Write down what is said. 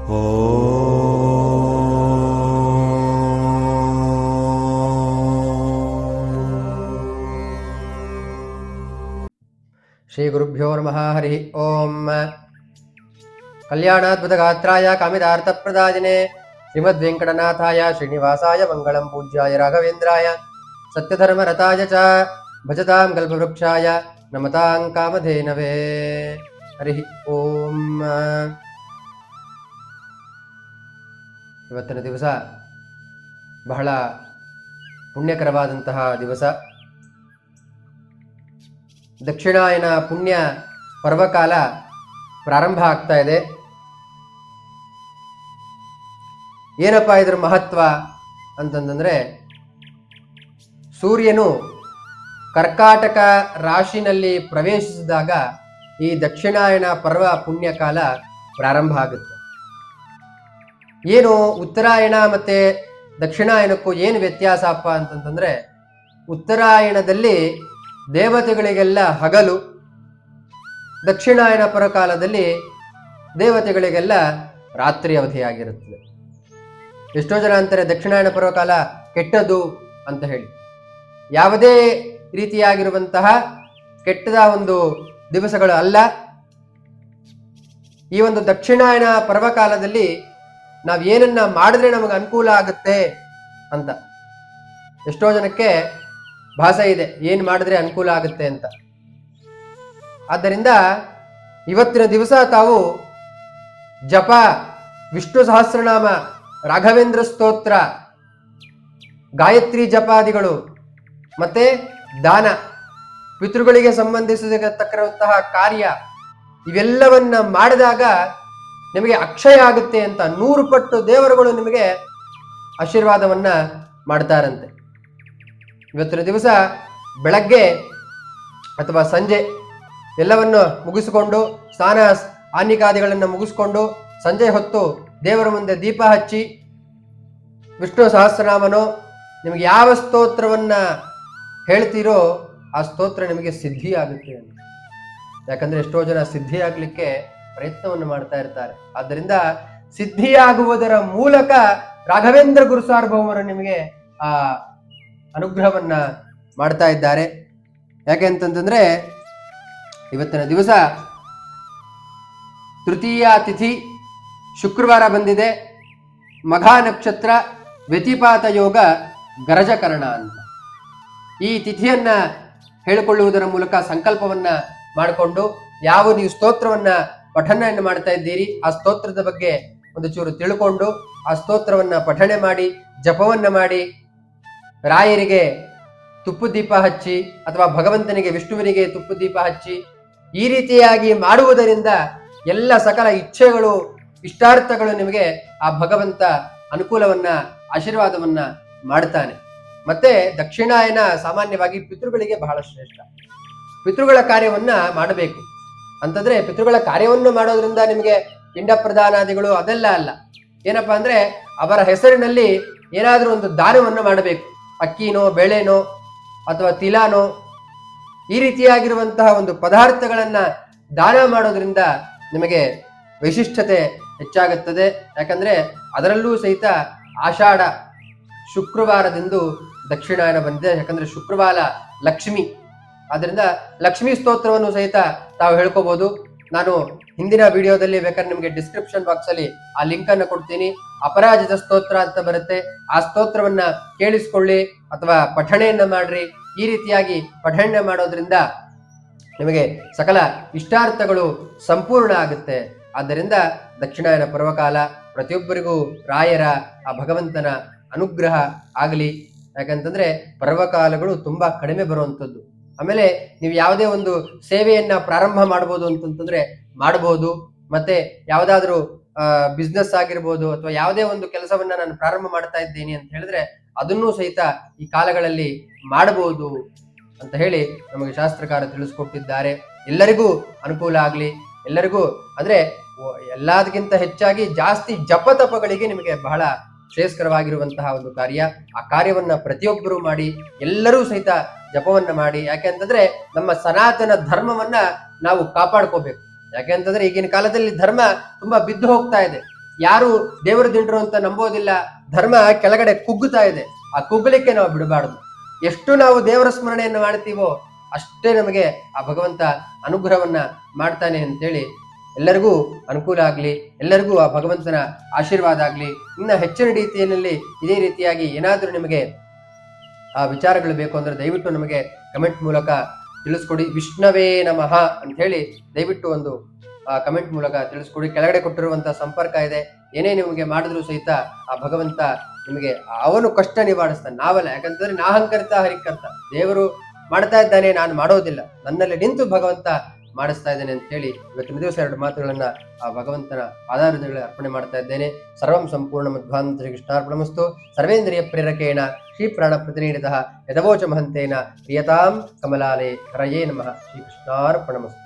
ಶ್ರೀ ಗುರುಭ್ಯೋ ನಮಃ. ಹರಿ ಓಂ. ಕಲ್ಯಾಣಾದ್ಭುತಗಾತ್ರಾಯ ಕಾಮಿತಾರ್ಥಪ್ರದಾಯಿನೇ ಶ್ರೀಮದ್ವೆಂಕಟನಾಥಾಯ ಶ್ರೀನಿವಾಸಾಯ ಮಂಗಳಂ. ಪೂಜ್ಯಾಯ ರಾಘವೇಂದ್ರಾಯ ಸತ್ಯಧರ್ಮರತಾಯ ಚ ಭಜತಾಂ ಕಲ್ಪವೃಕ್ಷಾಯ ನಮತಾಂ ಕಾಮಧೇನವೇ. ಹರಿ ಓಂ. ಇವತ್ತಿನ ದಿವಸ ಬಹಳ ಪುಣ್ಯಕರವಾದಂತಹ ದಿವಸ. ದಕ್ಷಿಣಾಯನ ಪುಣ್ಯ ಪರ್ವಕಾಲ ಪ್ರಾರಂಭ ಆಗ್ತಾ ಇದೆ. ಏನಪ್ಪ ಇದ್ರ ಮಹತ್ವ ಅಂತಂದ್ರೆ, ಸೂರ್ಯನು ಕರ್ಕಾಟಕ ರಾಶಿನಲ್ಲಿ ಪ್ರವೇಶಿಸಿದಾಗ ಈ ದಕ್ಷಿಣಾಯನ ಪರ್ವ ಪುಣ್ಯಕಾಲ ಪ್ರಾರಂಭ ಆಗುತ್ತೆ. ಏನು ಉತ್ತರಾಯಣ ಮತ್ತೆ ದಕ್ಷಿಣಾಯನಕ್ಕೂ ಏನು ವ್ಯತ್ಯಾಸಪ್ಪ ಅಂತಂತಂದ್ರೆ, ಉತ್ತರಾಯಣದಲ್ಲಿ ದೇವತೆಗಳಿಗೆಲ್ಲ ಹಗಲು, ದಕ್ಷಿಣಾಯನ ಪರಕಾಲದಲ್ಲಿ ದೇವತೆಗಳಿಗೆಲ್ಲ ರಾತ್ರಿ ಅವಧಿಯಾಗಿರುತ್ತದೆ. ಎಷ್ಟೋ ಜನ ಅಂತಾರೆ ದಕ್ಷಿಣಾಯನ ಪರ್ವಕಾಲ ಕೆಟ್ಟದ್ದು ಅಂತ ಹೇಳಿ. ಯಾವುದೇ ರೀತಿಯಾಗಿರುವಂತಹ ಕೆಟ್ಟದ ಒಂದು ದಿವಸಗಳು ಅಲ್ಲ. ಈ ಒಂದು ದಕ್ಷಿಣಾಯನ ಪರ್ವಕಾಲದಲ್ಲಿ ನಾವು ಏನನ್ನ ಮಾಡಿದ್ರೆ ನಮಗೆ ಅನುಕೂಲ ಆಗುತ್ತೆ ಅಂತ ಎಷ್ಟೋ ಜನಕ್ಕೆ ಭಾಸೆ ಇದೆ, ಏನು ಮಾಡಿದ್ರೆ ಅನುಕೂಲ ಆಗುತ್ತೆ ಅಂತ. ಆದ್ದರಿಂದ ಇವತ್ತಿನ ದಿವಸ ತಾವು ಜಪ, ವಿಷ್ಣು ಸಹಸ್ರನಾಮ, ರಾಘವೇಂದ್ರ ಸ್ತೋತ್ರ, ಗಾಯತ್ರಿ ಜಪಾದಿಗಳು ಮತ್ತೆ ದಾನ, ಪಿತೃಗಳಿಗೆ ಸಂಬಂಧಿಸತಕ್ಕಂತಹ ಕಾರ್ಯ ಇವೆಲ್ಲವನ್ನ ಮಾಡಿದಾಗ ನಿಮಗೆ ಅಕ್ಷಯ ಆಗುತ್ತೆ ಅಂತ 100 ಪಟ್ಟು ದೇವರುಗಳು ನಿಮಗೆ ಆಶೀರ್ವಾದವನ್ನ ಮಾಡ್ತಾರಂತೆ. ಇವತ್ತಿನ ದಿವಸ ಬೆಳಗ್ಗೆ ಅಥವಾ ಸಂಜೆ ಎಲ್ಲವನ್ನು ಮುಗಿಸಿಕೊಂಡು, ಸ್ನಾನ ಆನಿಕಾದಿಗಳನ್ನು ಮುಗಿಸ್ಕೊಂಡು ಸಂಜೆ ಹೊತ್ತು ದೇವರ ಮುಂದೆ ದೀಪ ಹಚ್ಚಿ ವಿಷ್ಣು ಸಹಸ್ರನಾಮನೋ ನಿಮಗೆ ಯಾವ ಸ್ತೋತ್ರವನ್ನ ಹೇಳ್ತೀರೋ ಆ ಸ್ತೋತ್ರ ನಿಮಗೆ ಸಿದ್ಧಿ ಆಗುತ್ತೆ ಅಂತ. ಯಾಕಂದ್ರೆ ಎಷ್ಟೋ ಜನ ಸಿದ್ಧಿ ಆಗ್ಲಿಕ್ಕೆ ಪ್ರಯತ್ನವನ್ನು ಮಾಡ್ತಾ ಇರ್ತಾರೆ. ಆದ್ದರಿಂದ ಸಿದ್ಧಿಯಾಗುವುದರ ಮೂಲಕ ರಾಘವೇಂದ್ರ ಗುರು ಸಾರ್ವಭೌಮರು ನಿಮಗೆ ಆ ಅನುಗ್ರಹವನ್ನ ಮಾಡ್ತಾ ಇದ್ದಾರೆ. ಯಾಕೆ ಅಂತಂತಂದ್ರೆ, ಇವತ್ತಿನ ದಿವಸ ತೃತೀಯ ತಿಥಿ ಶುಕ್ರವಾರ ಬಂದಿದೆ. ಮಘ ನಕ್ಷತ್ರ, ವ್ಯತಿಪಾತ ಯೋಗ, ಗರಜಕರಣ ಅಂತ. ಈ ತಿಥಿಯನ್ನ ಹೇಳಿಕೊಳ್ಳುವುದರ ಮೂಲಕ ಸಂಕಲ್ಪವನ್ನ ಮಾಡಿಕೊಂಡು ಯಾವ ನೀವು ಸ್ತೋತ್ರವನ್ನ ಪಠಣೆಯನ್ನು ಮಾಡ್ತಾ ಇದ್ದೀರಿ ಆ ಸ್ತೋತ್ರದ ಬಗ್ಗೆ ಒಂದು ಚೂರು ತಿಳ್ಕೊಂಡು ಆ ಸ್ತೋತ್ರವನ್ನ ಪಠಣೆ ಮಾಡಿ ಜಪವನ್ನ ಮಾಡಿ ರಾಯರಿಗೆ ತುಪ್ಪು ದೀಪ ಹಚ್ಚಿ ಅಥವಾ ಭಗವಂತನಿಗೆ ವಿಷ್ಣುವಿನಿಗೆ ತುಪ್ಪು ದೀಪ ಹಚ್ಚಿ ಈ ರೀತಿಯಾಗಿ ಮಾಡುವುದರಿಂದ ಎಲ್ಲ ಸಕಲ ಇಚ್ಛೆಗಳು, ಇಷ್ಟಾರ್ಥಗಳು ನಿಮಗೆ ಆ ಭಗವಂತ ಅನುಕೂಲವನ್ನ, ಆಶೀರ್ವಾದವನ್ನ ಮಾಡ್ತಾನೆ. ಮತ್ತೆ ದಕ್ಷಿಣಾಯನ ಸಾಮಾನ್ಯವಾಗಿ ಪಿತೃಗಳಿಗೆ ಬಹಳ ಶ್ರೇಷ್ಠ. ಪಿತೃಗಳ ಕಾರ್ಯವನ್ನ ಮಾಡಬೇಕು ಅಂತಂದ್ರೆ, ಪಿತೃಗಳ ಕಾರ್ಯವನ್ನು ಮಾಡೋದ್ರಿಂದ ನಿಮಗೆ ಪಿಂಡ ಪ್ರದಾನಾದಿಗಳು ಅದೆಲ್ಲ ಅಲ್ಲ. ಏನಪ್ಪಾ ಅಂದ್ರೆ ಅವರ ಹೆಸರಿನಲ್ಲಿ ಏನಾದ್ರೂ ಒಂದು ದಾನವನ್ನು ಮಾಡಬೇಕು. ಅಕ್ಕಿನೋ, ಬೇಳೆನೋ ಅಥವಾ ತಿಲಾನೋ ಈ ರೀತಿಯಾಗಿರುವಂತಹ ಒಂದು ಪದಾರ್ಥಗಳನ್ನ ದಾನ ಮಾಡೋದ್ರಿಂದ ನಿಮಗೆ ವೈಶಿಷ್ಟ್ಯತೆ ಹೆಚ್ಚಾಗುತ್ತದೆ. ಯಾಕಂದ್ರೆ ಅದರಲ್ಲೂ ಸಹಿತ ಆಷಾಢ ಶುಕ್ರವಾರದಿಂದ ದಕ್ಷಿಣಾಯನ ಬಂದಿದೆ. ಯಾಕಂದ್ರೆ ಶುಕ್ರವಾರ ಲಕ್ಷ್ಮಿ, ಆದ್ರಿಂದ ಲಕ್ಷ್ಮೀ ಸ್ತೋತ್ರವನ್ನು ಸಹಿತ ತಾವು ಹೇಳ್ಕೋಬಹುದು. ನಾನು ಹಿಂದಿನ ವಿಡಿಯೋದಲ್ಲಿ ಬೇಕಾದ್ರೆ ನಿಮಗೆ ಡಿಸ್ಕ್ರಿಪ್ಷನ್ ಬಾಕ್ಸ್ ಅಲ್ಲಿ ಆ ಲಿಂಕ್ ಅನ್ನು ಕೊಡ್ತೀನಿ. ಅಪರಾಜಿತ ಸ್ತೋತ್ರ ಅಂತ ಬರುತ್ತೆ, ಆ ಸ್ತೋತ್ರವನ್ನ ಕೇಳಿಸ್ಕೊಳ್ಳಿ ಅಥವಾ ಪಠಣೆಯನ್ನ ಮಾಡ್ರಿ. ಈ ರೀತಿಯಾಗಿ ಪಠಣೆ ಮಾಡೋದ್ರಿಂದ ನಿಮಗೆ ಸಕಲ ಇಷ್ಟಾರ್ಥಗಳು ಸಂಪೂರ್ಣ ಆಗುತ್ತೆ. ಆದ್ದರಿಂದ ದಕ್ಷಿಣಾಯನ ಪರ್ವಕಾಲ ಪ್ರತಿಯೊಬ್ಬರಿಗೂ ರಾಯರ ಆ ಭಗವಂತನ ಅನುಗ್ರಹ ಆಗಲಿ. ಯಾಕಂತಂದ್ರೆ ಪರ್ವಕಾಲಗಳು ತುಂಬಾ ಕಡಿಮೆ ಬರುವಂಥದ್ದು. ಆಮೇಲೆ ನೀವು ಯಾವುದೇ ಒಂದು ಸೇವೆಯನ್ನ ಪ್ರಾರಂಭ ಮಾಡ್ಬೋದು ಅಂತಂತಂದ್ರೆ ಮಾಡಬಹುದು. ಮತ್ತೆ ಯಾವುದಾದ್ರೂ ಬಿಸ್ನೆಸ್ ಆಗಿರ್ಬೋದು ಅಥವಾ ಯಾವುದೇ ಒಂದು ಕೆಲಸವನ್ನ ನಾನು ಪ್ರಾರಂಭ ಮಾಡ್ತಾ ಇದ್ದೀನಿ ಅಂತ ಹೇಳಿದ್ರೆ ಅದನ್ನೂ ಸಹಿತ ಈ ಕಾಲಗಳಲ್ಲಿ ಮಾಡಬಹುದು ಅಂತ ಹೇಳಿ ನಮಗೆ ಶಾಸ್ತ್ರಕಾರ ತಿಳಿಸ್ಕೊಟ್ಟಿದ್ದಾರೆ. ಎಲ್ಲರಿಗೂ ಅನುಕೂಲ ಆಗ್ಲಿ. ಎಲ್ಲರಿಗೂ ಅಂದ್ರೆ ಎಲ್ಲದಕ್ಕಿಂತ ಹೆಚ್ಚಾಗಿ ಜಾಸ್ತಿ ಜಪತಪಗಳಿಗೆ ನಿಮಗೆ ಬಹಳ ಶ್ರೇಯಸ್ಕರವಾಗಿರುವಂತಹ ಒಂದು ಕಾರ್ಯ. ಆ ಕಾರ್ಯವನ್ನ ಪ್ರತಿಯೊಬ್ಬರು ಮಾಡಿ, ಎಲ್ಲರೂ ಸಹಿತ ಜಪವನ್ನ ಮಾಡಿ. ಯಾಕೆ ಅಂತಂದ್ರೆ ನಮ್ಮ ಸನಾತನ ಧರ್ಮವನ್ನ ನಾವು ಕಾಪಾಡ್ಕೋಬೇಕು. ಯಾಕೆ ಅಂತಂದ್ರೆ ಈಗಿನ ಕಾಲದಲ್ಲಿ ಧರ್ಮ ತುಂಬಾ ಬಿದ್ದು ಹೋಗ್ತಾ ಇದೆ. ಯಾರು ದೇವರ ದಿಂಡ್ರು ಅಂತ ನಂಬೋದಿಲ್ಲ, ಧರ್ಮ ಕೆಳಗಡೆ ಕುಗ್ಗುತ್ತಾ ಇದೆ. ಆ ಕುಗ್ಗಲಿಕ್ಕೆ ನಾವು ಬಿಡಬಾರದು. ಎಷ್ಟು ನಾವು ದೇವರ ಸ್ಮರಣೆಯನ್ನು ಮಾಡ್ತೀವೋ ಅಷ್ಟೇ ನಮಗೆ ಆ ಭಗವಂತ ಅನುಗ್ರಹವನ್ನ ಮಾಡ್ತಾನೆ ಅಂತೇಳಿ ಎಲ್ಲರಿಗೂ ಅನುಕೂಲ ಆಗ್ಲಿ, ಎಲ್ಲರಿಗೂ ಆ ಭಗವಂತನ ಆಶೀರ್ವಾದ ಆಗ್ಲಿ. ಇನ್ನ ಹೆಚ್ಚಿನ ರೀತಿಯಲ್ಲಿ ಇದೇ ರೀತಿಯಾಗಿ ಏನಾದ್ರೂ ನಿಮಗೆ ಆ ವಿಚಾರಗಳು ಬೇಕು ಅಂದ್ರೆ ದಯವಿಟ್ಟು ನಮಗೆ ಕಮೆಂಟ್ ಮೂಲಕ ತಿಳಿಸ್ಕೊಡಿ. ವಿಷ್ಣವೇ ನಮಃ ಅಂತ ಹೇಳಿ ದಯವಿಟ್ಟು ಒಂದು ಕಮೆಂಟ್ ಮೂಲಕ ತಿಳಿಸ್ಕೊಡಿ. ಕೆಳಗಡೆ ಕೊಟ್ಟಿರುವಂತಹ ಸಂಪರ್ಕ ಇದೆ. ಏನೇ ನಿಮಗೆ ಮಾಡಿದ್ರು ಸಹಿತ ಆ ಭಗವಂತ ನಿಮಗೆ ಅವನು ಕಷ್ಟ ನಿವಾರಿಸ್ತಾನೆ, ನಾವಲ್ಲ. ಯಾಕಂತಂದ್ರೆ ನಾಹಂಕರಿತ ಹರಿಕರ್ತ, ದೇವರು ಮಾಡ್ತಾ ಇದ್ದಾನೆ, ನಾನು ಮಾಡೋದಿಲ್ಲ, ನನ್ನಲ್ಲಿ ನಿಂತು ಭಗವಂತ ಮಾಡಿಸ್ತಾ ಇದ್ದೇನೆ ಅಂತ ಹೇಳಿ ಇವತ್ತಿನ ದಿವಸ 2 ಮಾತುಗಳನ್ನ ಆ ಭಗವಂತನ ಆಧಾರದಲ್ಲಿ ಅರ್ಪಣೆ ಮಾಡ್ತಾ ಇದ್ದೇನೆ. ಸರ್ವಂ ಸಂಪೂರ್ಣ ಮಧ್ವಾಂತ ಶ್ರೀ ಕೃಷ್ಣಾರ್ಪಣಮಸ್ತು. ಸರ್ವೇಂದ್ರಿಯ ಪ್ರೇರಕೇಣ ಶ್ರೀ ಪ್ರಾಣ ಪ್ರತಿನಿಧಿತಃ ಯದವೋಚ ಮಹಂತೇನ ಪ್ರಿಯತಾಂ ಕಮಲಾಲೇ ಹರಯೇ ನಮಃ. ಶ್ರೀ ಕೃಷ್ಣಾರ್ಪಣಮಸ್ತು.